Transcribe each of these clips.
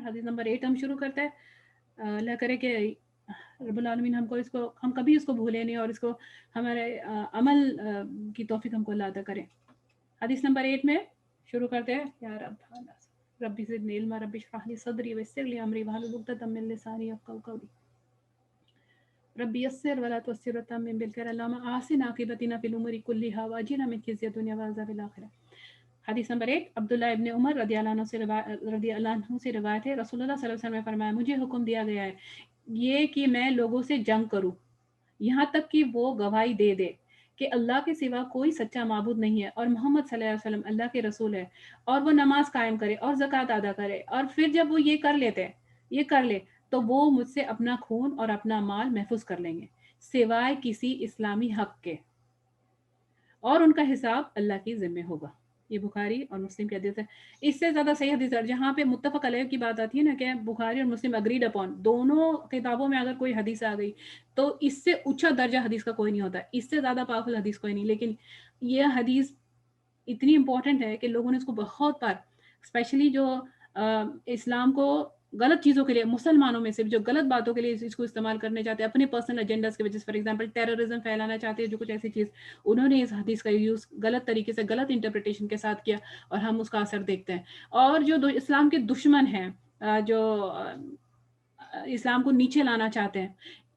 حدیث نمبر 8 ہم شروع کرتے ہیں۔ اللہ کرے کہ رب العالمین ہم کبھی اس کو بھولے نہیں اور اس کو ہمارے عمل کی توفیق ہم کو اللہ عطا کرے۔ حدیث نمبر 8 میں شروع کرتے ہیں۔ یا ربی زدنی علما ربی اشرح لی صدری ویسر لی امری واحلل عقدۃ من لسانی یفقهوا قولی ربی یسر ولا تعسر وتمم بالخیر اللهم احسن عاقبتنا فی الامور کلها واجرنا من خزي الدنیا وعذاب الاخرہ۔ حدیث نمبر 1 عبداللہ ابن عمر رضی اللہ عنہ سے روایت ہے، رسول اللہ صلی اللہ علیہ وسلم نے فرمایا مجھے حکم دیا گیا ہے یہ کہ میں لوگوں سے جنگ کروں یہاں تک کہ وہ گواہی دے دے کہ اللہ کے سوا کوئی سچا معبود نہیں ہے اور محمد صلی اللہ علیہ وسلم اللہ کے رسول ہے، اور وہ نماز قائم کرے اور زکوٰۃ ادا کرے، اور پھر جب وہ یہ کر لے تو وہ مجھ سے اپنا خون اور اپنا مال محفوظ کر لیں گے سوائے کسی اسلامی حق کے، اور ان کا حساب اللہ کی ذمہ ہوگا۔ یہ بخاری اور مسلم کی حدیث ہے۔ اس سے زیادہ صحیح حدیث ہے جہاں پہ متفق علیہ کی بات آتی ہے نا کہ بخاری اور مسلم اگریڈ اپون، دونوں کتابوں میں اگر کوئی حدیث آ گئی تو اس سے اونچا درجہ حدیث کا کوئی نہیں ہوتا، اس سے زیادہ پاورفل حدیث کوئی نہیں، لیکن یہ حدیث اتنی امپورٹنٹ ہے کہ لوگوں نے اس کو بہت بار، اسپیشلی جو اسلام کو غلط چیزوں کے لیے، مسلمانوں میں سے جو غلط باتوں کے لیے اس کو استعمال کرنے چاہتے ہیں اپنے پرسنل ایجنڈاز کی وجہ سے، فار ایگزامپل ٹیررزم پھیلانا چاہتے ہیں جو کچھ ایسی چیز، انہوں نے اس حدیث کا یوز غلط طریقے سے غلط انٹرپریٹیشن کے ساتھ کیا اور ہم اس کا اثر دیکھتے ہیں۔ اور جو اسلام کے دشمن ہیں، جو اسلام کو نیچے لانا چاہتے ہیں،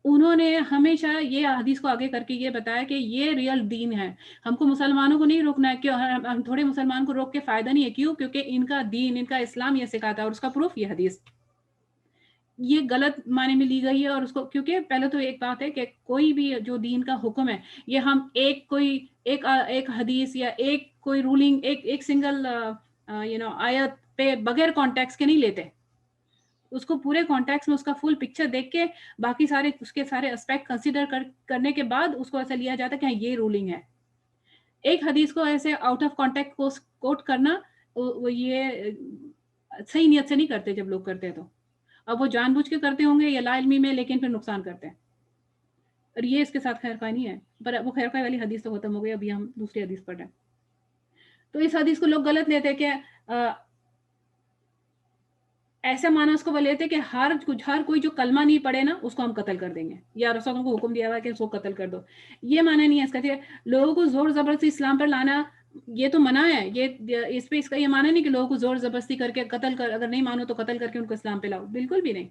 انہوں نے ہمیشہ یہ حدیث کو آگے کر کے یہ بتایا کہ یہ ریئل دین ہے، ہم کو مسلمانوں کو نہیں روکنا ہے، کیوں ہم تھوڑے مسلمان کو روک کے فائدہ نہیں ہے، کیوں؟ کیونکہ ان کا دین، ان کا اسلام یہ سکھاتا ہے، اور اس کا پروف یہ حدیث یہ غلط معنی میں لی گئی ہے۔ اور اس کو کیونکہ پہلے تو ایک بات ہے کہ کوئی بھی جو دین کا حکم ہے یہ ہم ایک حدیث یا ایک کوئی رولنگ ایک سنگل آیت پہ بغیر کانٹیکس کے نہیں لیتے، اس کو پورے کانٹیکس میں اس کا فل پکچر دیکھ کے باقی سارے اس کے سارے اسپیکٹ کنسیڈر کرنے کے بعد اس کو ایسا لیا جاتا ہے کہ یہ رولنگ ہے۔ ایک حدیث کو ایسے آؤٹ آف کانٹیکٹ کو کوٹ کرنا وہ یہ صحیح نیت سے نہیں کرتے، جب لوگ کرتے ہیں تو اب وہ جان بوجھ کے کرتے ہوں گے یا لا علمی میں، لیکن پھر نقصان کرتے ہیں، اور یہ اس کے ساتھ خیر خواہ نہیں ہے۔ پر وہ خیر خواہ والی حدیث تو ختم ہو گئی، ابھی ہم دوسری حدیث پڑھ رہے ہیں۔ تو اس حدیث کو لوگ غلط لیتے کہ ایسا معنی اس کو وہ لیتے کہ ہر کوئی جو کلمہ نہیں پڑھے نا اس کو ہم قتل کر دیں گے، یا رسول کو حکم دیا ہوا ہے کہ اس کو قتل کر دو۔ یہ معنی نہیں ہے اس کا کہ لوگوں کو زور زبردستی اسلام پر لانا یہ تو منع ہے، یہ اس کا یہ معنی نہیں کہ لوگوں کو زور زبردستی کر کے قتل کر، اگر نہیں مانو تو قتل کر کے ان کو اسلام پہ لاؤ، بالکل بھی نہیں۔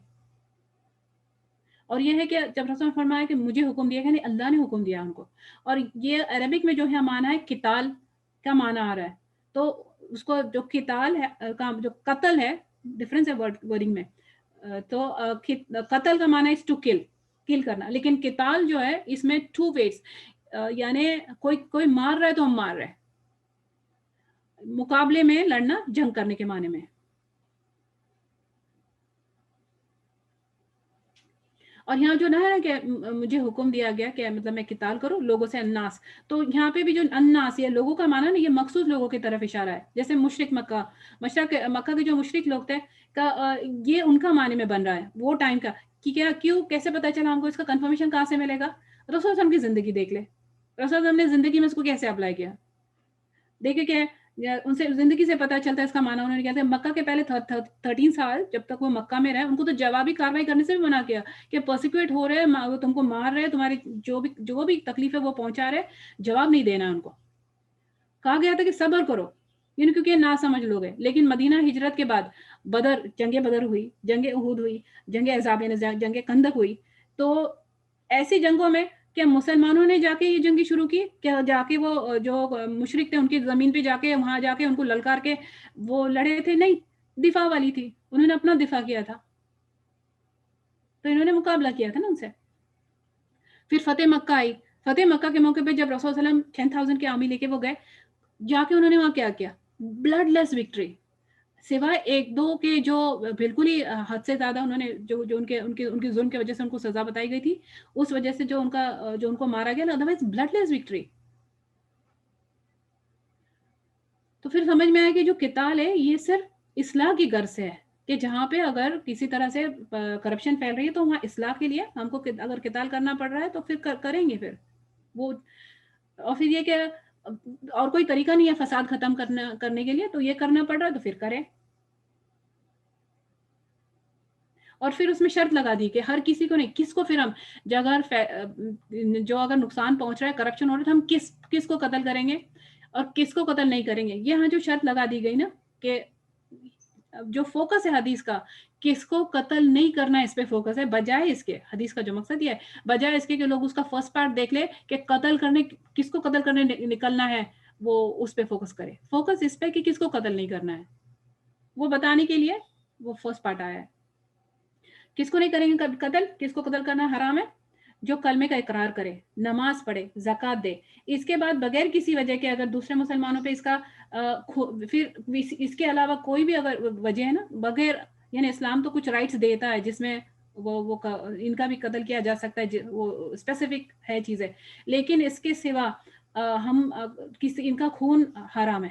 اور یہ ہے کہ جب رسول نے فرمایا کہ مجھے حکم دیا، یعنی اللہ نے حکم دیا ان کو، اور یہ عربک میں جو ہے معنی ہے قتال کا معنی آ رہا ہے، تو اس کو جو قتال ہے جو قتل ہے، ڈفرنس ہے ورڈنگ میں، تو قتل کا معنی ہے ٹو کل کرنا، لیکن قتال جو ہے اس میں ٹو ویز، یعنی کوئی مار رہا ہے تو ہم مار رہے ہیں، مقابلے میں لڑنا، جنگ کرنے کے معنی میں۔ اور یہاں جو نہ ہے کہ مجھے حکم دیا گیا کہ مطلب میں قتال کروں لوگوں سے، الناس، تو یہاں پہ بھی جو الناس یہ لوگوں کا معنی نا، یہ مخصوص لوگوں کی طرف اشارہ ہے، جیسے مشرک مکہ کے جو مشرک لوگ تھے یہ ان کا معنی میں بن رہا ہے وہ ٹائم کا، کہ کیوں کیسے پتا چلا ہم کو، اس کا کنفرمیشن کہاں سے ملے گا؟ رسول صلی اللہ علیہ وسلم کی زندگی دیکھ لے، رسول صلی اللہ علیہ وسلم نے زندگی میں اس کو کیسے اپلائی کیا، دیکھے کہ ان سے زندگی سے پتہ چلتا ہے اس کا معنی۔ انہوں نے کہتے ہیں مکہ کے پہلے 13 سال جب تک وہ مکہ میں رہے، ان کو تو جوابی کاروائی کرنے سے بھی منع کیا کہ پرسیکیوٹ ہو رہے ہیں، وہ تم کو مار رہے ہیں، تمہاری جو بھی تکلیف ہے وہ پہنچا رہے، جواب نہیں دینا ان کو۔ کہا گیا تھا کہ صبر کرو، یعنی کیونکہ یہ نہ سمجھ لوگ ہیں۔ لیکن مدینہ ہجرت کے بعد جنگ بدر ہوئی، جنگ احد ہوئی، جنگ احزاب جنگ خندق ہوئی، تو ایسی جنگوں میں کیا مسلمانوں نے جا کے یہ جنگی شروع کی؟ کیا جا کے وہ جو مشرک تھے ان کی زمین پہ جا کے وہاں جا کے ان کو للکار کے وہ لڑے تھے؟ نہیں، دفاع والی تھی، انہوں نے اپنا دفاع کیا تھا، تو انہوں نے مقابلہ کیا تھا نا ان سے۔ پھر فتح مکہ آئی، فتح مکہ کے موقع پہ جب رسول صلی اللہ علیہ وسلم 10,000 کی آرمی لے کے وہ گئے، جا کے انہوں نے وہاں کیا بلڈ لیس وکٹری، سوائے ایک دو کے جو بالکل ہی حد سے زیادہ انہوں نے جو ان کے ظلم کی وجہ سے ان کو سزا بتائی گئی تھی، اس وجہ سے جو ان کو مارا گیا نا، ادروائز بلڈ لیس وکٹری۔ تو پھر سمجھ میں آیا کہ جو قتال ہے یہ صرف اصلاح کی غرض سے ہے، کہ جہاں پہ اگر کسی طرح سے کرپشن پھیل رہی ہے تو وہاں اصلاح کے لیے ہم کو اگر قتال کرنا پڑ رہا ہے تو پھر کریں گے پھر وہ، اور پھر یہ کہ اور کوئی طریقہ نہیں ہے فساد ختم کرنے کے لیے، تو یہ کرنا پڑ رہا ہے تو پھر کریں۔ اور پھر اس میں شرط لگا دی کہ ہر کسی کو نہیں, کس کو پھر ہم جو اگر نقصان پہنچ رہا ہے, کرپشن ہو رہا ہے, تو ہم کس کو قتل کریں گے اور کس کو قتل نہیں کریں گے. یہاں جو شرط لگا دی گئی نا کہ جو فوکس ہے حدیث کا, کس کو قتل نہیں کرنا ہے اس پہ فوکس ہے, بجائے اس کے, حدیث کا جو مقصد یہ ہے, بجائے اس کے کہ لوگ اس کا فرسٹ پارٹ دیکھ لے کہ کس کو قتل کرنے نکلنا ہے, وہ اس پہ فوکس کرے. فوکس اس پہ کہ کس کو قتل نہیں کرنا ہے, وہ بتانے کے لیے وہ فرسٹ پارٹ آیا ہے. کس کو نہیں کریں گے قتل, کس کو قتل کرنا حرام ہے, جو کلمے کا اقرار کرے, نماز پڑھے, زکوٰۃ دے, اس کے بعد بغیر کسی وجہ کے اگر دوسرے مسلمانوں پہ اس کا پھر اس کے علاوہ کوئی بھی اگر وجہ ہے نا, بغیر, یعنی اسلام تو کچھ رائٹس دیتا ہے جس میں وہ ان کا بھی قتل کیا جا سکتا ہے, وہ اسپیسیفک ہے چیزیں, لیکن اس کے سوا ہم ان کا خون حرام ہے.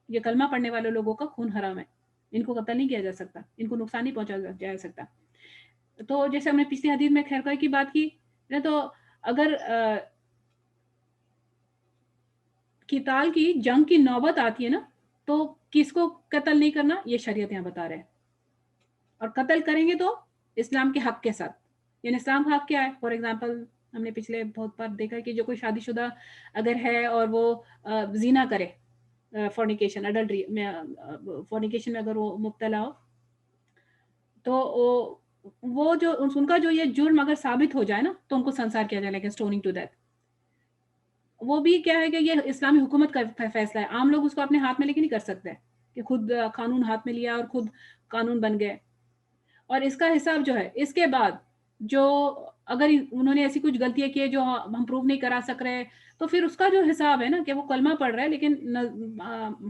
یہ کلمہ پڑھنے والے لوگوں کا خون حرام ہے, ان کو قتل نہیں کیا جا سکتا, ان کو نقصان نہیں پہنچا جا سکتا. تو جیسے ہم نے پچھلی حدیث میں خیرخواہ کی بات کی, تو اگر قتال کی, جنگ کی نوبت آتی ہے نا, تو کس کو قتل نہیں کرنا یہ شریعت یہاں بتا رہے ہیں. اور قتل کریں گے تو اسلام کے حق کے ساتھ, یعنی اسلام کا حق کیا ہے. فار ایگزامپل ہم نے پچھلے بہت بار دیکھا کہ جو کوئی شادی شدہ اگر ہے اور وہ زنا کرے, فورنیکیشن, اڈلٹری میں, فورنیکیشن میں اگر وہ مبتلا ہو, تو وہ جو ان کا جو یہ جرم اگر ثابت ہو جائے نا, تو ان کو سنسار کیا جائے گا, اسٹوننگ ٹو ڈیتھ. وہ بھی کیا ہے کہ یہ اسلامی حکومت کا فیصلہ ہے, عام لوگ اس کو اپنے ہاتھ میں لے کے نہیں کر سکتے کہ خود قانون ہاتھ میں لیا اور خود قانون بن گئے. اور اس کا حساب جو ہے اس کے بعد, جو اگر انہوں نے ایسی کچھ غلطیاں کی جو ہم پروو نہیں کرا سک رہے, تو پھر اس کا جو حساب ہے نا کہ وہ کلمہ پڑھ رہا ہے لیکن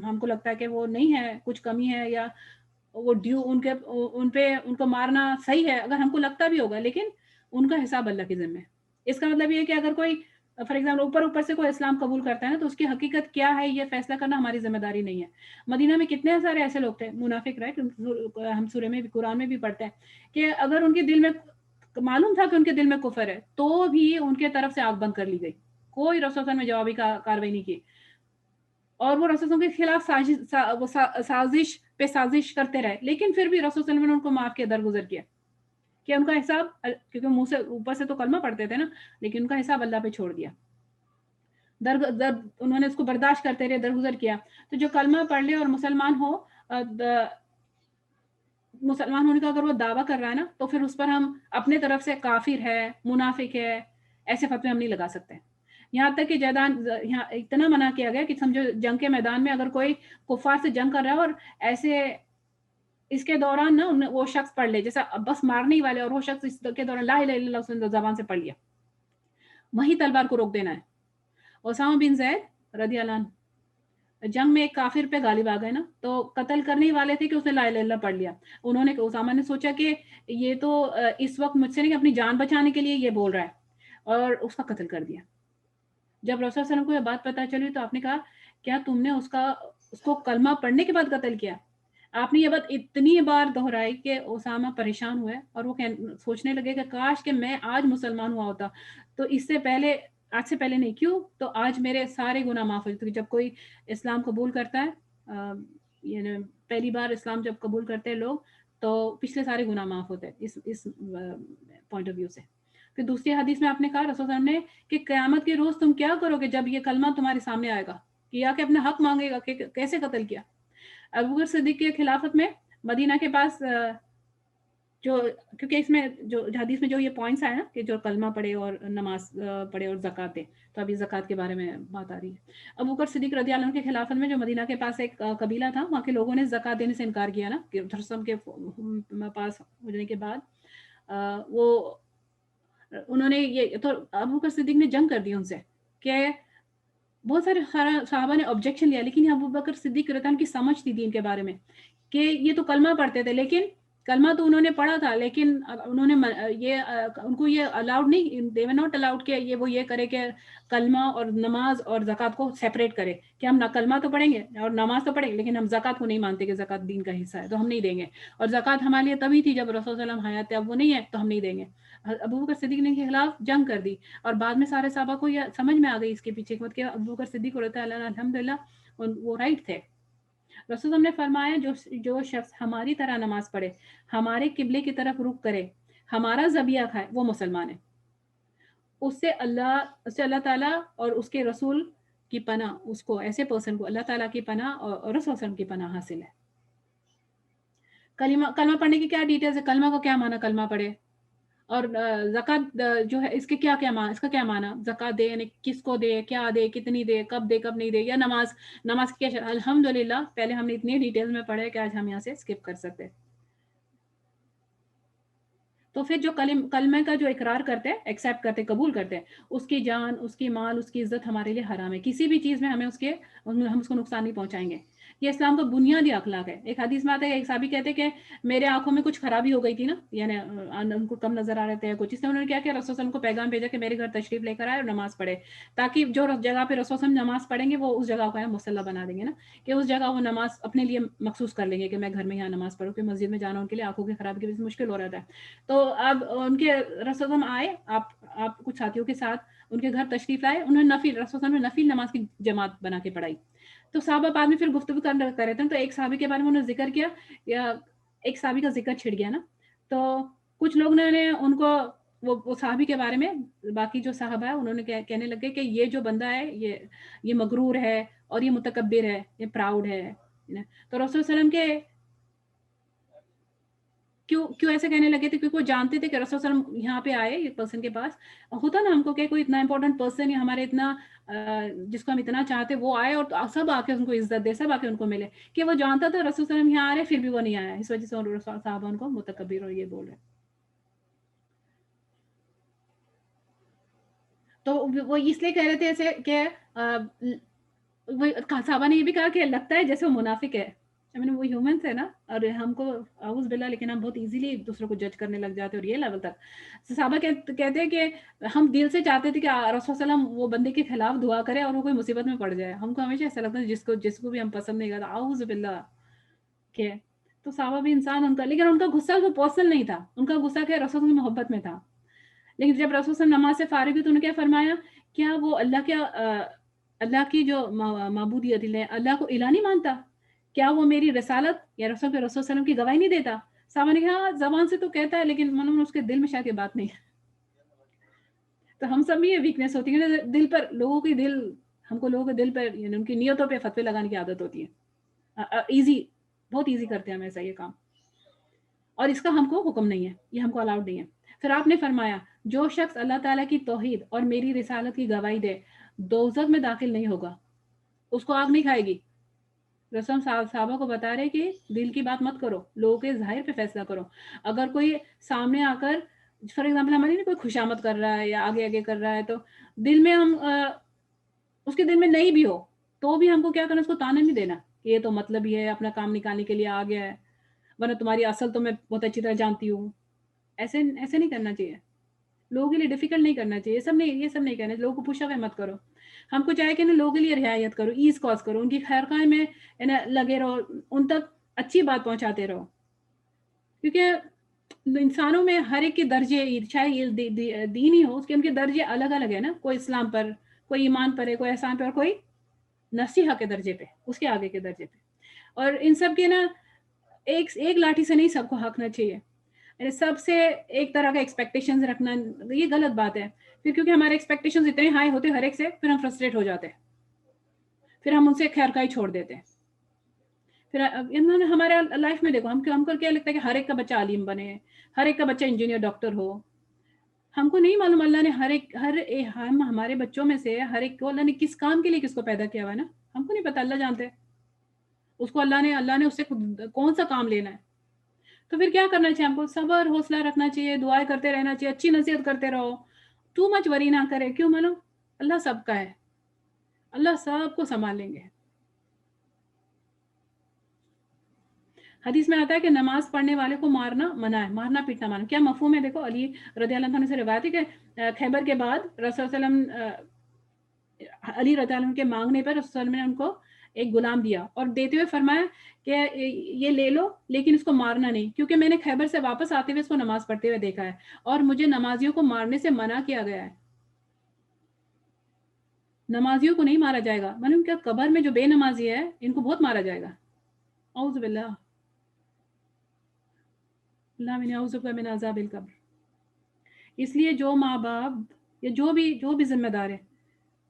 ہم کو لگتا ہے کہ وہ نہیں ہے, کچھ کمی ہے, یا وہ ڈیو ان کو مارنا صحیح ہے, اگر ہم کو لگتا بھی ہوگا, لیکن ان کا حساب اللہ کے ذمہ ہے. اس کا مطلب یہ ہے کہ اگر کوئی فار ایگزامپل اوپر سے کوئی اسلام قبول کرتا ہے نا, تو اس کی حقیقت کیا ہے یہ فیصلہ کرنا ہماری ذمہ داری نہیں ہے. مدینہ میں کتنے سارے ایسے لوگ تھے منافق رہے, ہم سورہ میں بھی, قرآن میں بھی پڑھتے ہیں کہ اگر ان کے دل میں معلوم تھا کہ ان کے دل میں کفر ہے, تو بھی ان کے طرف سے آگ بند کر لی گئی, کوئی رسول اللہ میں جوابی کاروائی نہیں کی, اور وہ رسول کے خلاف سازش پہ سازش کرتے رہے, لیکن پھر بھی رسول اللہ نے ان کو معاف کیا, درگزر کیا, کہ ان کا حساب, کیونکہ منہ سے اوپر سے تو کلمہ پڑھتے تھے نا, لیکن ان کا حساب اللہ پہ چھوڑ دیا, انہوں نے اس کو برداشت کرتے رہے, درگزر کیا. تو جو کلمہ پڑھ لے اور مسلمان ہو, مسلمان ہونے کا اگر وہ دعویٰ کر رہا ہے نا, تو پھر اس پر ہم اپنے طرف سے کافر ہے, منافق ہے, ایسے فتوے ہم نہیں لگا سکتے. یہاں تک کہ یہاں اتنا منع کیا گیا کہ سمجھو جنگ کے میدان میں اگر کوئی کفار سے جنگ کر رہا ہے اور ایسے اس کے دوران نا وہ شخص پڑھ لے, جیسا بس مارنے ہی والے, اور وہ شخص اس کے دوران لا الہ الا اللہ اس نے زبان سے پڑھ لیا, وہی تلوار کو روک دینا ہے. اسامہ بن زید رضی اللہ عنہ جنگ میں ایک کافر پہ غالب آ گئے نا, تو قتل کرنے والے تھے کہ اس نے لا الہ الا اللہ پڑھ لیا. اسامہ نے سوچا کہ یہ تو اس وقت مجھ سے نہیں, اپنی جان بچانے کے لیے یہ بول رہا ہے, اور اس کا قتل کر دیا. جب رسول صلی اللہ علیہ وسلم کو یہ بات پتہ چلی, تو آپ نے کہا کیا تم نے اس کو کلمہ پڑھنے کے بعد قتل کیا؟ آپ نے یہ بات اتنی بار دہرائی کہ اسامہ پریشان ہوئے, اور وہ سوچنے لگے کہ کاش کہ میں آج مسلمان ہوا ہوتا, تو اس سے پہلے, آج سے پہلے نہیں, کیوں, تو آج میرے سارے گناہ معاف ہو جاتے. جب کوئی اسلام قبول کرتا ہے, یعنی پہلی بار اسلام جب قبول کرتے ہیں لوگ, تو پچھلے سارے گناہ معاف ہوتے ہیں اس پوائنٹ آف ویو سے. پھر دوسری حدیث میں آپ نے کہا رسول صلی اللہ علیہ وسلم نے کہ قیامت کے روز تم کیا کرو گے جب یہ کلمہ تمہارے سامنے آئے گا, کہ یا کہ اپنا حق مانگے گا کہ کیسے قتل کیا. ابوبکر صدیق کی خلافت میں مدینہ کے پاس کیونکہ اس میں جو حدیث میں جو یہ پوائنٹس آئے نا کہ جو کلمہ پڑھے اور نماز پڑھے اور زکوٰۃ دے, تو ابھی زکوٰۃ کے بارے میں بات آ رہی ہے. ابوبکر صدیق رضی اللہ عنہ کے خلافت میں جو مدینہ کے پاس ایک قبیلہ تھا, وہاں کے لوگوں نے زکوٰۃ دینے سے انکار کیا نا, کہ رسول کے پاس ہونے کے بعد وہ انہوں نے یہ, تو ابوبکر صدیق نے جنگ کر دی ان سے, کہ بہت سارے صحابہ نے آبجیکشن لیا, لیکن ابوبکر صدیق رضی اللہ عنہ کی سمجھ تھی دین کے بارے میں, کہ یہ تو کلمہ پڑھتے تھے, لیکن کلمہ تو انہوں نے پڑھا تھا, لیکن انہوں نے ان کو یہ الاؤڈ نہیں, they were not allowed کہ وہ یہ کرے کہ کلمہ اور نماز اور زکوٰۃ کو سیپریٹ کرے, کہ ہم کلمہ تو پڑھیں گے اور نماز تو پڑھیں گے, لیکن ہم زکوٰۃ کو نہیں مانتے کہ زکوٰۃ دین کا حصہ ہے, تو ہم نہیں دیں گے. اور زکوٰۃ ہمارے لیے تبھی تھی جب رسول صلی اللہ علیہ وسلم حیات تھے, اب وہ نہیں ہے تو ہم نہیں دیں گے. ابوبکر صدیق نے کے خلاف جنگ کر دی, اور بعد میں سارے صحابہ کو یہ سمجھ میں آ گئی اس کے پیچھے کہ ابوبکر صدیق رضی اللہ عنہ الحمدللہ وہ رائٹ تھے. रसूल ने फरमाया जो शख्स हमारी तरह नमाज पढ़े, हमारे किबले की तरफ रुख करे, हमारा ज़बिया खाए, वो मुसलमान है। उससे अल्लाह ताला और उसके रसूल की पनाह, उसको ऐसे पर्सन को अल्लाह ताला की पनाह और रसूल सल्लल्लाहु अलैहि वसल्लम की पनाह हासिल है। कलमा कलमा पढ़ने की क्या डिटेल्स है, कलमा को क्या माना कलमा पढ़े, और ज़कात जो है इसके क्या-क्या इसका क्या माना, ज़कात दे यानी किसको दे, क्या दे, कितनी दे, कब नहीं दे, या नमाज़ की क्या अल्हम्दुलिल्लाह पहले हमने इतनी डिटेल्स में पढ़ा है कि आज हम यहाँ से स्किप कर सकते हैं। तो फिर जो कलमे का जो इकरार करते हैं, एक्सेप्ट करते हैं, कबूल करते हैं, उसकी जान, उसकी माल, उसकी इज़्ज़त हमारे लिए हराम है। किसी भी चीज़ में हम उसको नुकसान नहीं पहुँचाएँगे। ये इस्लाम का बुनियादी अखलाक है। एक हदीस में आता है, एक साहबी कहते हैं कि मेरे आँखों में कुछ खराबी हो गई थी ना, यानी उनको कम नज़र आ रहे थे कुछ, इसलिए उन्होंने क्या किया, रसूल सल्लल्लाहु अलैहि वसल्लम को पैगाम भेजा कि मेरे घर तशरीफ़ लेकर आए और नमाज़ पढ़े, ताकि जो जगह पे रसूल सल्लल्लाहु अलैहि वसल्लम नमाज़ पढ़ेंगे, वो उस जगह को है मुसल्ला बना देंगे ना, कि उस जगह वो नमाज़ अपने लिए मखसूस कर लेंगे कि मैं घर में यहाँ नमाज़ पढ़ूँ, कि मस्जिद में जाना उनके लिए आँखों की खराबी की वजह से मुश्किल हो रहा था। तो अब उनके रसूल आए, आप कुछ साथियों के साथ उनके घर तशरीफ लाए, उन्होंने रसूल ने नफिल नमाज की जमात बना के पढ़ाई। तो साहबा बाद में फिर गुफ्तगू कर रहे थे, तो एक साहबी के बारे में उन्होंने जिक्र किया, या एक साहबी का जिक्र छिड़ गया ना, तो कुछ लोग ने उनको वो साहबी के बारे में, बाकी जो साहबा है उन्होंने कहने लगे कि ये जो बंदा है, ये मगरूर है और ये मुतकब्बिर है, ये प्राउड है। तो रसूल सल्लम के क्यों क्यों ऐसे कहने लगे थे, क्योंकि वो जानते थे कि रसूल सल्लम यहाँ पे आए, ये पर्सन के पास होता ना, हमको क्या कोई इतना इंपॉर्टेंट पर्सन या हमारे इतना जिसको हम इतना चाहते, वो आए और तो सब आके उनको इज्जत दे, सब आके उनको मिले, कि वो जानता था रसूल सल्लम यहाँ आ रहे, फिर भी वो नहीं आया, इस वजह से साहबा उनको मुतकब्बिर और ये बोल रहे। तो वो इसलिए कह रहे थे ऐसे कि वो साहबा ने ये भी कहा कि लगता है जैसे वो मुनाफिक है। आई मीन वो ह्यूमंस है ना, और हमको आउज़ बिल्ला, लेकिन हम बहुत ईज़िली दूसरों को जज करने लग जाते हैं, और ये लेवल तक। साहबा कहते हैं कि हम दिल से चाहते थे कि रसूल सल्लम वो बंदे के खिलाफ दुआ करे और वो कोई मुसीबत में पड़ जाए। हमको हमेशा ऐसा लगता है जिसको भी हम पसंद नहीं करते, आउज़ बिल्ला के। तो साहबा भी इंसान, उनका लेकिन उनका गुस्सा तो पर्सनल नहीं था, उनका गुस्सा क्या रसूल की मोहब्बत में था। लेकिन जब रसूल सल्लम नमाज़ से फ़ारिग हुए तो उन्होंने क्या फ़रमाया, क्या वो अल्लाह की जो माबूदियत है, अल्लाह को इलाह नहीं मानता? क्या वो मेरी रिसालत या रसूल सल्लम की गवाही नहीं देता? साहबा ने कहा, ज़बान से तो कहता है, लेकिन मानो उसके दिल में शायद ये बात नहीं है। तो हम सब में ये वीकनेस होती है ना, दिल पर हमको लोगों के दिल पर, यानी उनकी नियतों पे फतवे लगाने की आदत होती है। ईज़ी, बहुत ईज़ी करते हैं हम ऐसा ये काम, और इसका हमको हुक्म नहीं है, ये हमको अलाउड नहीं है। फिर आपने फरमाया, जो शख्स अल्लाह ताला की तौहीद और मेरी रिसालत की गवाही दे, दोज़ख में दाखिल नहीं होगा, उसको आग नहीं खाएगी। रसूल साहबा को बता रहे कि दिल की बात मत करो, लोगों के ज़ाहिर पे फैसला करो। अगर कोई सामने आकर फॉर एग्ज़ाम्पल हमारी नहीं, कोई खुशामद कर रहा है या आगे-आगे कर रहा है, तो दिल में उसके दिल में नहीं भी हो, तो भी हमको क्या करना, उसको ताना नहीं देना, कि ये तो मतलबी है, अपना काम निकालने के लिए आ गया है, वरना तुम्हारी असल तो मैं बहुत अच्छी तरह जानती हूँ। ऐसे ऐसे नहीं करना चाहिए। लोगों के लिए डिफ़िकल्ट नहीं करना चाहिए। ये सब नहीं करना चाहिए। लोगों को पुश अवे मत करो। हमको चाहिए कि ना लोगों के लिए रियायत करो, ईज़ कॉज़ करो, उनकी खैर-ख़ाई में है ना लगे रहो, उन तक अच्छी बात पहुँचाते रहो। क्योंकि इंसानों में हर एक के दर्जे, चाहे ये दीन ही हो, उसके उनके दर्जे अलग-अलग है ना। कोई इस्लाम पर, कोई ईमान पर है, कोई एहसान पे, और कोई नसीहा के दर्जे पे, उसके आगे के दर्जे पे। और इन सब के ना एक एक लाठी से नहीं सबको हाँकना चाहिए। सबसे एक तरह का एक्सपेक्टेशंस रखना, ये गलत बात है। फिर क्योंकि हमारे एक्सपेक्टेशंस इतने हाई होते हैं हर एक से, फिर हम फ्रस्ट्रेट हो जाते हैं। फिर हम उनसे खैर-खाई छोड़ देते हैं। फिर इन्होंने हमारे लाइफ में देखो, हमको क्या लगता है कि हर एक का बच्चा आलिम बने, हर एक का बच्चा इंजीनियर, डॉक्टर हो। हमको नहीं मालूम अल्लाह ने हम हमारे बच्चों में से हर एक को अल्लाह ने किस काम के लिए किसको पैदा किया हुआ है ना, हमको नहीं पता, अल्लाह जानते हैं। उसको अल्लाह ने उससे कौन-सा काम लेना है। तो फिर क्या करना चाहिए हमको? सब्र, हौसला रखना चाहिए, दुआएँ करते रहना चाहिए, अच्छी नसीहत करते रहो। टू मच वरी ना करें, क्यों मानो? अल्लाह सबका है, अल्लाह सबको सँभाल लेंगे। हदीस में आता है कि नमाज़ पढ़ने वाले को मारना मना है, मारना-पीटना मना है। क्या मफ़हूम है? देखो, अली रज़ियल्लाहु अन्हु से रिवायत है कि खैबर के बाद रसूल सल्लम अली रज़ियल्लाहु अन्हु के माँगने पर रसूल सल्लम ने उनको एक गुलाम दिया और देते हुए फरमाया कि ये ले लो, लेकिन इसको मारना नहीं, क्योंकि मैंने खैबर से वापस आते हुए इसको नमाज़ पढ़ते हुए देखा है और मुझे नमाज़ियों को मारने से मना किया गया है। नमाज़ियों को नहीं मारा जाएगा, मालूम क्या? कब्र में जो बेनमाज़ी है, इनको बहुत मारा जाएगा। औज़ु बिल्लाह, अल्लाह मिन औज़ु बिका मिन अज़ाबिल कब्र। इसलिए जो माँ-बाप या जो भी ज़िम्मेदार है,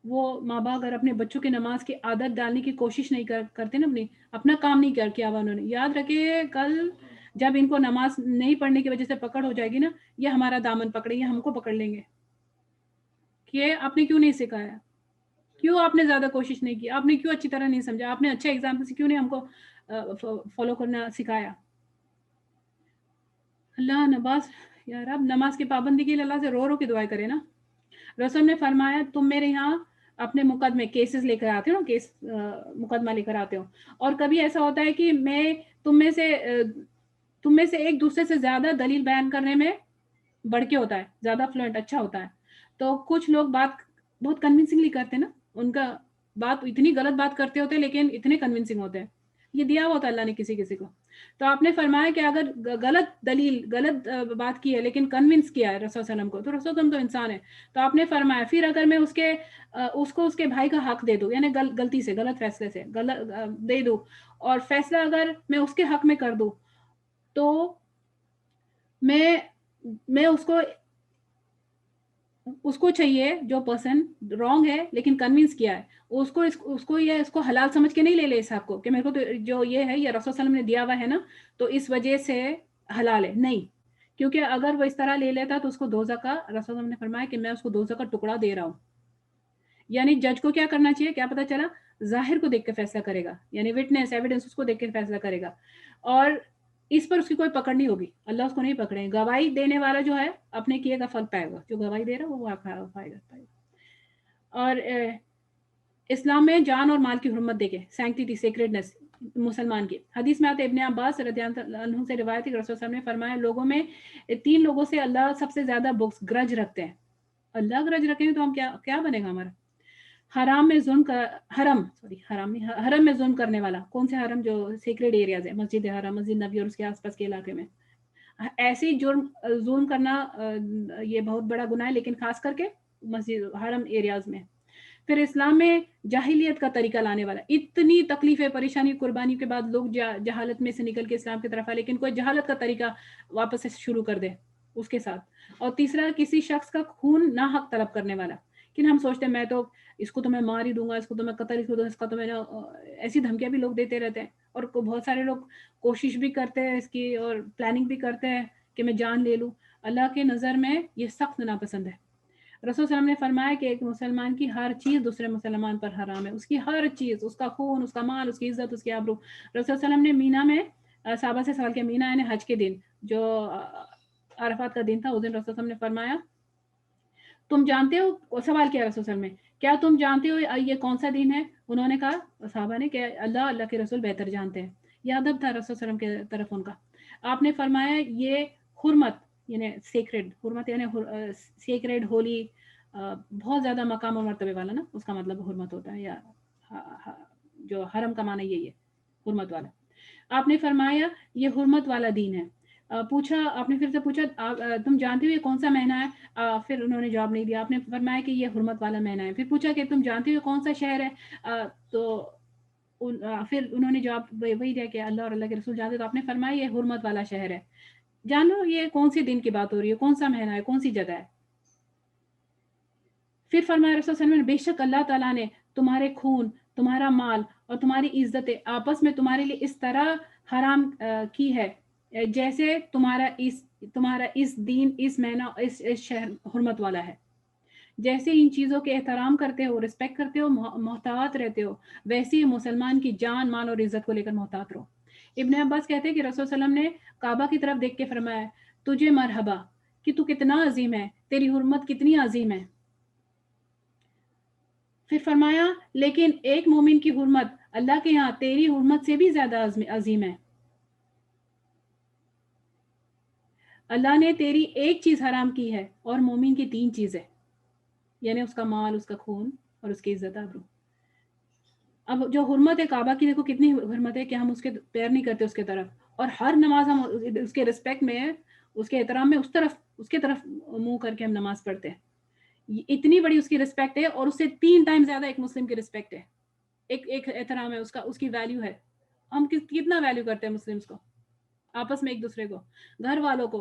वो माँ-बाप अगर अपने बच्चों की नमाज़ की आदत डालने की कोशिश नहीं करते ना, अपना काम नहीं किया हुआ उन्होंने, याद रखिए कल जब इनको नमाज़ नहीं पढ़ने की वज़ह से पकड़ हो जाएगी ना, ये हमारा दामन पकड़ेंगे, हमको पकड़ लेंगे कि ये आपने क्यों नहीं सिखाया? क्यों आपने ज़्यादा कोशिश नहीं की? आपने क्यों अच्छी तरह नहीं समझा? आपने अच्छे एग्ज़ाम्पल से क्यों नहीं हमको फ़ॉलो करना सिखाया? अल्लाह नमाज़ या रब नमाज़ की पाबंदी के लिए अल्लाह से रो-रो के दुआएँ करें ना। रसूल ने फरमाया तुम मेरे यहाँ अपने मुकदमे केसेस लेकर आते हो ना, मुकदमा लेकर आते हो और कभी ऐसा होता है कि मैं तुम में से एक दूसरे से ज़्यादा दलील बयान करने में बढ़ के होता है, ज़्यादा फ्लुएंट अच्छा होता है। तो कुछ लोग बात बहुत कन्विंसिंगली करते हैं ना, उनका बात इतनी गलत बात करते होते हैं लेकिन इतने कन्विंसिंग होते हैं। ये दिया हुआ होता है अल्लाह ने किसी-किसी को। तो आपने फरमाया कि अगर गलत दलील, गलत बात की है लेकिन कन्विंस किया है रसूल सल्लल्लाहु अलैहि वसल्लम को, तो रसूल सल्लल्लाहु अलैहि वसल्लम तो इंसान है। तो आपने फरमाया फिर अगर मैं उसको उसके भाई का हक दे दूँ, यानी गलती से, गलत फैसले से दे दूँ और फैसला अगर मैं उसके हक में कर दूँ, तो मैं मैं उसको चाहिए जो पर्सन रॉन्ग है लेकिन कन्विंस किया है, उसको हलाल समझ के नहीं ले इस हक को कि मेरे को तो जो ये है ये रसूल सल्लल्लाहु अलैहि वसल्लम ने दिया हुआ है ना, तो इस वजह से हलाल है, नहीं। क्योंकि अगर वो इस तरह ले लेता तो उसको दोज़ख का, रसूल सल्लल्लाहु अलैहि वसल्लम ने फरमाया कि मैं उसको दोज़ख का टुकड़ा दे रहा हूँ। यानी जज को क्या करना चाहिए, क्या पता चला, ज़ाहिर को देख के फैसला करेगा, यानी विटनेस, एविडेंस उसको देख के फैसला करेगा और इस पर उसकी कोई पकड़ नहीं होगी, अल्लाह उसको नहीं पकड़ेंगे। गवाही देने वाला जो है, अपने किए का फल पाएगा, जो गवाही दे रहा है वो पाएगा। और इस्लाम में जान और माल की हुर्मत देखें, सैंक्टिटी, सेक्रेडनेस मुसलमान की। हदीस में आते इब्न अब्बास रज़ियल्लाहु अन्हु से रिवायत है कि रसूल साहब ने फरमाया, लोगों में 3 लोगों से अल्लाह सबसे ज़्यादा बुग़्ज़, ग्रज रखते हैं। अल्लाह ग्रज रखेंगे तो हम क्या क्या बनेगा हमारा? हराम में ज़ुल्म का हरम सॉरी हराम नहीं, हरम में ज़ुल्म करने वाला। कौन से हरम? जो सेक्रेड एरियाज़ है, मस्जिद हरम, मस्जिद नबी और उसके आस-पास के इलाके में। ऐसे ही ज़ुल्म करना ये बहुत बड़ा गुनाह है, लेकिन ख़ास करके मस्जिद हरम एरियाज़ में। फिर इस्लाम में जाहिलियत का तरीका लाने वाला, इतनी तकलीफ़ें, परेशानी, कुर्बानी के बाद लोग जहालत में से निकल के इस्लाम की तरफ आए, लेकिन कोई जहालत का तरीका वापस से शुरू कर दे उसके साथ। और तीसरा, किसी शख्स का खून नाहक तलब करने वाला, लेकिन हम सोचते हैं मैं तो इसको तो मैं मार ही दूँगा, इसको तो मैं कतल, इसका तो मैं ऐसी धमकियाँ भी लोग देते रहते हैं और बहुत सारे लोग कोशिश भी करते हैं इसकी और प्लानिंग भी करते हैं कि मैं जान ले लूँ। अल्लाह के नज़र में ये सख्त नापसंद है। रसूल सल्लल्लाहु अलैहि वसल्लम ने फरमाया कि एक मुसलमान की हर चीज़ दूसरे मुसलमान पर हराम है, उसकी हर चीज़, उसका खून, उसका माल, उसकी इज़्ज़त, उसकी आबरू। रसूल सल्लल्लाहु अलैहि वसल्लम ने मीना में सहाबा से सवाल किया, मीना यानी हज के दिन, जो अरफात का दिन था, उस दिन रसूल सल्लल्लाहु अलैहि वसल्लम ने फरमाया, तुम जानते हो, सवाल किया रसूल सल्लल्लाहु अलैहि वसल्लम ने, क्या तुम जानते हो ये कौन-सा दिन है? उन्होंने कहा, सहाबा ने, कि अल्लाह के रसूल बेहतर जानते हैं। ये अदब था रसूल सल्लल्लाहु अलैहि वसल्लम की तरफ उनका। आपने फरमाया ये हुर्मत यानी सेक्रेड, हुर्मत यानी सेक्रेड, होली, बहुत ज़्यादा मकाम और मर्तबे वाला ना, उसका मतलब हुर्मत होता है, या ह ह जो हरम का माना यही है, हुर्मत वाला। आपने फरमाया ये हुर्मत वाला दीन है। आपने फिर से पूछा, तुम जानते हो ये कौन-सा महीना है? फिर उन्होंने जवाब नहीं दिया। आपने फरमाया कि ये हुर्मत वाला महीना है। फिर पूछा कि तुम जानते हो कौन-सा शहर है? तो फिर उन्होंने जवाब वही दिया कि अल्लाह और अल्लाह के रसूल जानते हैं। तो आपने फरमाया ये हुर्मत वाला शहर है। जानो ये कौन-से दिन की बात हो रही है, कौन-सा महीना है, कौन-सी जगह है? फिर फरमाया रसूल सल्लल्लाहु अलैहि वसल्लम, बेशक अल्लाह ताला ने तुम्हारे खून, तुम्हारा माल और तुम्हारी इज़्ज़तें आपस में तुम्हारे लिए इस तरह हराम की है, जैसे तुम्हारा इस दीन, इस महीना, इस शहर हुर्मत वाला है। जैसे इन चीज़ों के एहतराम करते हो, रिस्पेक्ट करते हो, मोहतात रहते हो, वैसे ही मुसलमान की जान, माल और इज़्ज़त को लेकर मोहतात रहो। इब्न अब्बास कहते हैं कि रसूल सल्लल्लाहु अलैहि वसल्लम ने काबा की तरफ देख के फरमाया, तुझे मरहबा कि तू कितना अज़ीम है, तेरी हुर्मत कितनी अज़ीम है। फिर फरमाया, लेकिन एक मोमिन की हुर्मत अल्लाह के यहाँ तेरी हुर्मत से भी ज़्यादा अज़ीम है। अल्लाह ने तेरी एक चीज़ हराम की है और मोमिन की 3 चीज़ें, यानी उसका माल, उसका खून और उसकी इज़्ज़त आबरू। अब जो हुर्मत है काबा की, देखो कितनी हुर्मत है कि हम उसके पैर नहीं करते उसके तरफ, और हर नमाज़ हम उसके रिस्पेक्ट में, उसके एहतराम में उसके तरफ मुँह करके हम नमाज़ पढ़ते हैं। इतनी बड़ी उसकी रिस्पेक्ट है और उससे 3 टाइम ज़्यादा एक मुस्लिम की रिस्पेक्ट है। एक एक एहतराम है उसका, उसकी वैल्यू है। हम कितना वैल्यू करते हैं मुस्लिम्स को, आपस में एक दूसरे को, घर वालों को,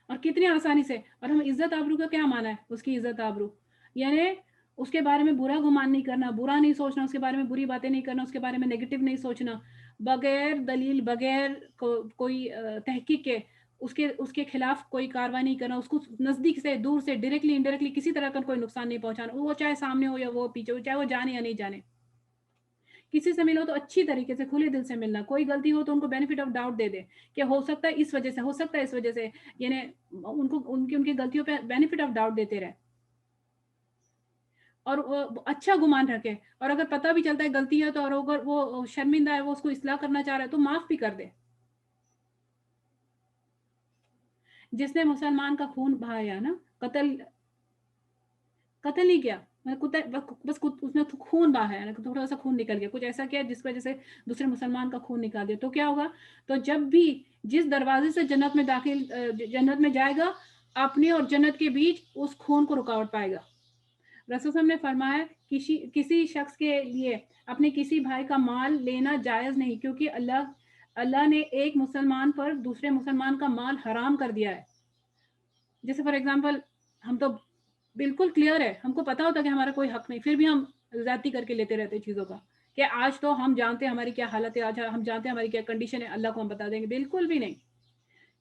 और कितनी आसानी से। और हम इज्जत आबरू का क्या माना है, उसकी इज्जत आबरू यानी उसके बारे में बुरा गुमान नहीं करना, बुरा नहीं सोचना, उसके बारे में बुरी बातें नहीं करना, उसके बारे में नेगेटिव नहीं सोचना, बगैर दलील, बगैर कोई तहकीक के उसके उसके खिलाफ कोई कार्रवाई नहीं करना, उसको नजदीक से, दूर से, डायरेक्टली इनडायरेक्टली किसी तरह का कोई नुकसान नहीं पहुंचाना, वो चाहे सामने हो या वो पीछे हो, चाहे वो जाने या नहीं जाने। किसी से मिलो तो अच्छी तरीके से, खुले दिल से मिलना, कोई गलती हो तो उनको बेनिफिट ऑफ डाउट दे दे कि हो सकता है इस वजह से, हो सकता है इस वजह से, यानी उनको उनकी उनकी गलतियों पे बेनिफिट ऑफ डाउट देते रहे, और वो अच्छा गुमान रखे, और अगर पता भी चलता है गलती है तो, और अगर वो शर्मिंदा है, वो उसको इस्लाह करना चाह रहा है तो माफ भी कर दे। जिसने मुसलमान का खून बहाया ना, कत्ल कत्ल नहीं किया, बस उसने खून बहाया ना, थोड़ा सा खून निकल गया, कुछ ऐसा किया जिस वजह से दूसरे मुसलमान का खून निकाल दिया, तो क्या होगा? तो जब भी जिस दरवाजे से जन्नत में दाखिल जन्नत में जाएगा, अपने और जन्नत के बीच उस खून को रुकावट पाएगा। रसूल सल्लल्लाहु अलैहि वसल्लम ने फरमाया, किसी शख्स के लिए अपने किसी भाई का माल लेना जायज़ नहीं, क्योंकि अल्लाह ने एक मुसलमान पर दूसरे मुसलमान का माल हराम कर दिया है। जैसे फॉर एग्जांपल, हम तो बिल्कुल क्लियर है, हमको पता होता है कि हमारा कोई हक नहीं, फिर भी हम ज़्यादती करके लेते रहते हैं चीज़ों का, कि आज तो हम जानते हैं हमारी क्या हालत है, आज हम जानते हैं हमारी क्या कंडीशन है, अल्लाह को हम बता देंगे, बिल्कुल भी नहीं।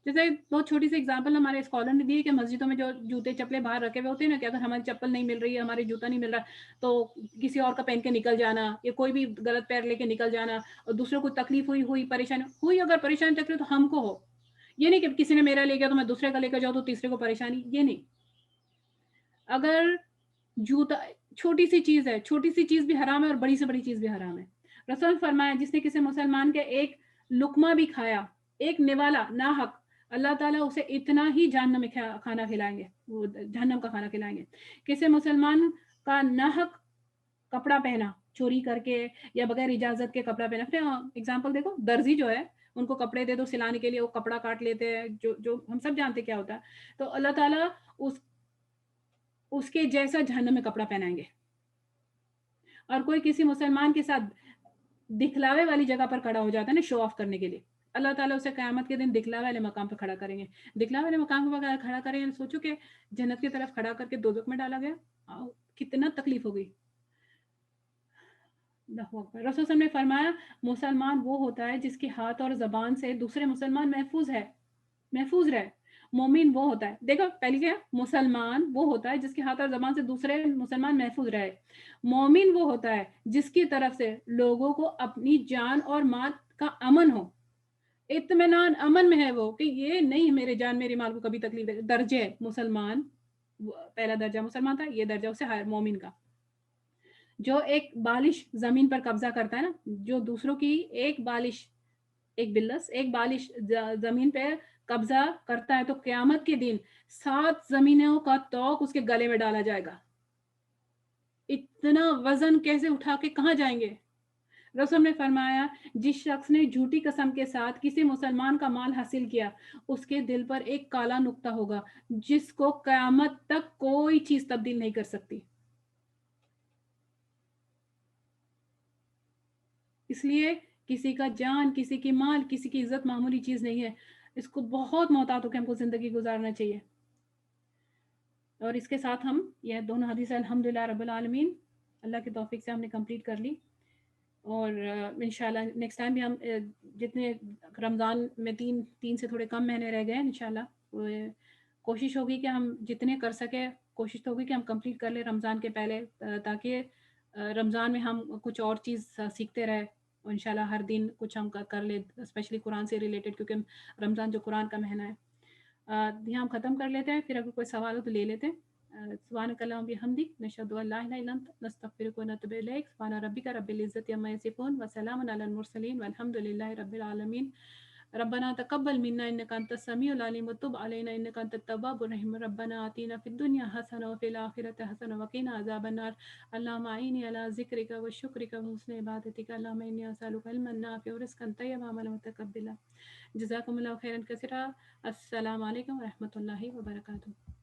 जैसे बहुत छोटी सी एग्जांपल हमारे स्कॉलर ने दी है कि मस्जिदों में जो जूते चप्पलें बाहर रखे हुए होते हैं ना, कि अगर हमारी चप्पल नहीं मिल रही है, हमारी जूता नहीं मिल रहा, तो किसी और का पहन के निकल जाना, या कोई भी गलत पैर लेके निकल जाना, और दूसरों को तकलीफ हुई परेशानी हुई, अगर परेशानी तकलीफ तो हमको हो, ये नहीं कि किसी ने मेरा ले गया तो मैं दूसरे का लेकर जाऊँ तो तीसरे को परेशानी, ये नहीं। अगर जूता छोटी सी चीज है, छोटी सी चीज भी हराम है और बड़ी से बड़ी चीज भी हराम है। रसूल फरमाया, जिसने किसी मुसलमान के एक लुकमा भी खाया, एक निवाला ना हक, अल्लाह ताला उसे इतना ही जहन्नम में खाना खिलाएंगे, वो जहन्नम का खाना खिलाएंगे। किसी मुसलमान का नाहक कपड़ा पहना, चोरी करके या बगैर इजाजत के कपड़ा पहना, फिर एग्जाम्पल देखो, दर्जी जो है, उनको कपड़े दे दो सिलाने के लिए, वो कपड़ा काट लेते हैं, जो जो हम सब जानते क्या होता है, तो अल्लाह ताला उस उसके जैसा जहन्नम में कपड़ा पहनाएंगे। और कोई किसी मुसलमान के साथ दिखलावे वाली जगह पर खड़ा हो जाता है ना, शो ऑफ करने के लिए, अल्लाह ताला उसे क़यामत के दिन दिखलावे वाले मकाम पर खड़ा करेंगे। दिखलावे वाले मकाम पर खड़ा करेंगे, सोचो कि जन्नत की तरफ खड़ा करके दोज़ख में डाला गया, कितना तकलीफ होगी। अल्लाहू अकबर। रसूल सल्लल्लाहु अलैहि वसल्लम ने फरमाया, मुसलमान वो होता है जिसके हाथ और ज़बान से दूसरे मुसलमान महफूज रहे। मोमिन वो होता है, देखो पहले क्या, मुसलमान वो होता है जिसके हाथ और जबान से दूसरे मुसलमान महफूज रहे। मोमिन वो होता है जिसकी तरफ से लोगों को अपनी जान और माल का अमन हो, इत्मीनान, अमन में है वो, कि ये नहीं मेरे जान मेरे माल को कभी तकलीफ दे। दर्जे मुसलमान, पहला दर्जा मुसलमान था, ये दर्जा उससे हायर मोमिन का। जो एक बालिश जमीन पर कब्जा करता है ना, जो दूसरों की एक बालिश जमीन पे कब्जा करता है, तो क्यामत के दिन 7 जमीनों का तौक उसके गले में डाला जाएगा। इतना वजन कैसे उठा के कहाँ जाएंगे? रसूल ने फरमाया, जिस शख्स ने झूठी कसम के साथ किसी मुसलमान का माल हासिल किया, उसके दिल पर एक काला नुक्ता होगा, जिसको कयामत तक कोई चीज तब्दील नहीं कर सकती। इसलिए किसी का जान, किसी की माल, किसी की इज्जत मामूली चीज नहीं है, इसको बहुत मोहतात होकर हमको जिंदगी गुजारना चाहिए। और इसके साथ हम यह दोनों हदीस अल्हम्दुलिल्लाह रब्बिल आलमीन, अल्लाह की तौफीक से हमने कंप्लीट कर ली। और इंशाल्लाह नेक्स्ट टाइम भी हम जितने रमज़ान में तीन तीन से थोड़े कम महीने रह गए हैं, इंशाल्लाह कोशिश होगी कि हम जितने कर सके, कोशिश तो होगी कि हम कंप्लीट कर ले रमज़ान के पहले, ताकि रमज़ान में हम कुछ और चीज़ सीखते रहे, और इंशाल्लाह हर दिन कुछ हम कर ले, स्पेशली कुरान से रिलेटेड, क्योंकि रमज़ान जो कुरान का महीना है। यहाँ हम ख़त्म कर लेते हैं, फिर अगर कोई सवाल हो तो ले लेते हैं। सुब्हानक अल्लाहुम्मा बिहम्दिक, नशहदु अन ला इलाहा इल्ला अंत, नस्तगफिरुका व नतूबु इलैक। सुब्हान रब्बिका रब्बिल इज़्ज़ति अम्मा यसिफून व सलामुन अलल मुरसलीन वल्हम्दुलिल्लाहि रब्बिल आलमीन। रब्बना तक़ब्बल मिन्ना इन्नका अंतस समीउल अलीम व तुब अलैना इन्नका अंतत तव्वाबुर रहीम। रब्बना आतिना फिद दुनिया हसना व फिल आखिरति हसना व क़िना अज़ाबन नार। अल्लाहुम्मा अइन्नी अला ज़िक्रिका व शुक्रिका व हुस्नि इबादतिका। अल्लाहुम्मा इन्नी असअलुका इल्मन नाफ़िअ व रिज़्क़न तय्यबा व अमलन मुतक़ब्बिला। जज़ाकुमुल्लाहु खैरन कसीरा। अस्सलामु अलैकुम व रहमतुल्लाहि व बरकातुहू।